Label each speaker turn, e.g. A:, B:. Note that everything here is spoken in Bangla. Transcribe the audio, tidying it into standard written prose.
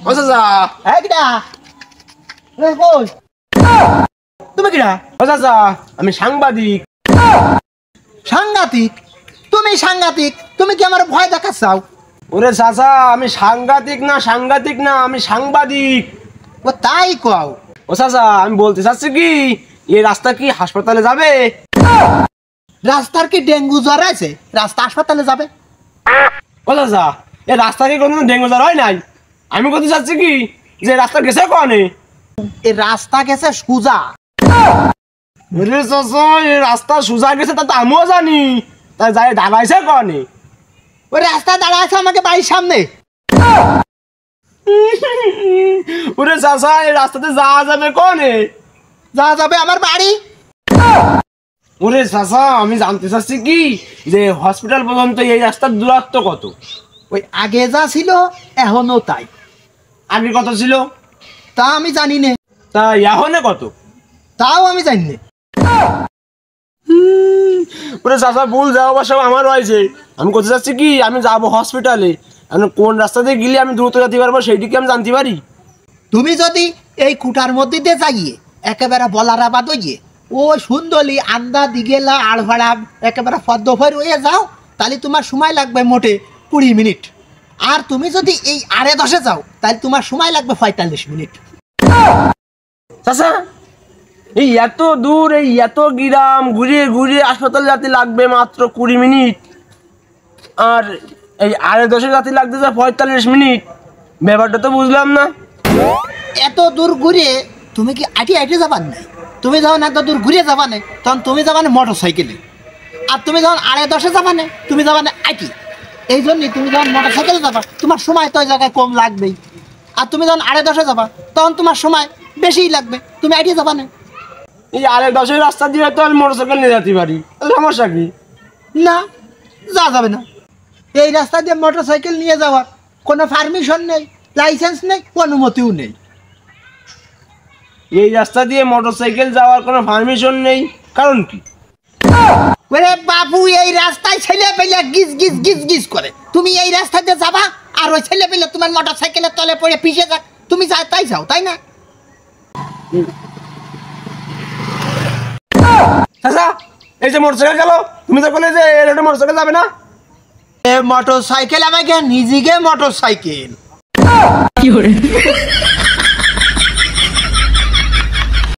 A: ও চাচা
B: এই কিডা এই কই তুমি কিডা
A: ও চাচা আমি সাংবাদিক
B: সাংঘাতিক তুমি সাংঘাতিক তুমি কি আমার ভয় দেখাচ্ছাও
A: ওরে চাচা আমি সাংঘাতিক না আমি সাংবাদিক
B: ও তাই কও
A: ও চাচা আমি বলতে চাচ্ছি কি এই রাস্তা কি হাসপাতালে যাবে
B: রাস্তার কি ডেঙ্গু জ্বর আছে রাস্তা হাসপাতালে যাবে
A: ও চাচা এই রাস্তা কি কোনো ডেঙ্গু জ্বর হয় নাই আমি বলতে চাচ্ছি কি যে রাস্তা গেছে কনে
B: এই রাস্তা গেছে সুজা
A: ওরে চাচা এই রাস্তা সোজা গেছে তা তো আমিও জানি তাই যাই দাঁড়াইছে কনে
B: ওই রাস্তা দাঁড়া আছে আমাকে বাড়ির সামনে
A: ওরে চাচা এই রাস্তাতে যাওয়া যাবে কনে
B: যা যাবে আমার বাড়ি
A: ওরে চাচা আমি জানতে চাচ্ছি কি যে হসপিটাল পর্যন্ত এই রাস্তার দূরত্ব কত
B: ওই আগে যা ছিল এখনো তাই
A: আগে কত ছিল
B: তা আমি জানি না
A: তা এখনে কত
B: তাও আমি জানি না
A: ওরে চাচা ভুল যাওয়া বাসা আমার হয়েছে আমি করতে চাচ্ছি কি আমি যাবো হসপিটালে আমি কোন রাস্তা দিয়ে গেলে আমি দ্রুত যেতে পারবো সেইটি কি আমি জানতে পারি
B: তুমি যদি এই কুটার মধ্যে দিয়ে যাইয়ে একেবারে বলারা বাদ হইয়ে ও সুন্দরী আন্দা দিগেলা আড়ভাড়া একেবারে ফদ্দ ফের হয়ে যাও তাহলে তোমার সময় লাগবে মোটে 20 মিনিট আর তুমি যদি এই 10:30 যাও তাহলে তোমার সময় লাগবে 45 মিনিট
A: চাচা এই এত দূর এই এত গ্রাম ঘুরিয়ে ঘুরিয়ে হাসপাতালে যেতে লাগবে মাত্র 20 মিনিট আর এই 10:30 যেতে লাগতেছে 45 মিনিট ব্যাপারটা তো বুঝলাম না
B: এত দূর ঘুরে তুমি কি আইটে যাবার না তুমি যখন এত দূর ঘুরে যাবা না তখন তুমি যাবা না মোটর সাইকেলে আর তুমি যখন 10:30 যাবা না তুমি যাবা না আইটি এই জন্যই তুমি যখন মোটর সাইকেলে যাবা তোমার সময় তো ওই জায়গায় কম লাগবেই আর তুমি যখন 10:30 যাবা তখন তোমার সময় বেশিই লাগবে তুমি আইটে যাবা না
A: এই 10:30 রাস্তা দিয়ে তো আমি মোটরসাইকেল নিয়ে যেতে পারি সমস্যা কি
B: না যাবে না এই রাস্তা দিয়ে মোটর সাইকেল নিয়ে যাওয়ার কোনো পারমিশন নেই লাইসেন্স নেই অনুমতিও নেই
A: এই রাস্তা দিয়ে মোটরসাইকেল যাওয়ার কোনো পারমিশন নেই কারণ কি
B: ওরে বাবু এই রাস্তায় ছেলে পেলে গিজ গিজ গিজ গিজ করে তুমি এই রাস্তা দিয়ে যাবা আর ওই ছেলে পেলে তোমার মোটর সাইকেলের তলে পড়ে পিষে যাক তুমি তাই যাও তাই না
A: চাচা এই যে মোটরসাইকেল গেল তুমি তো বলে যে এটা মোটরসাইকেল যাবে না
B: মোটর সাইকেল আমাকে নিজেকে মোটর সাইকেল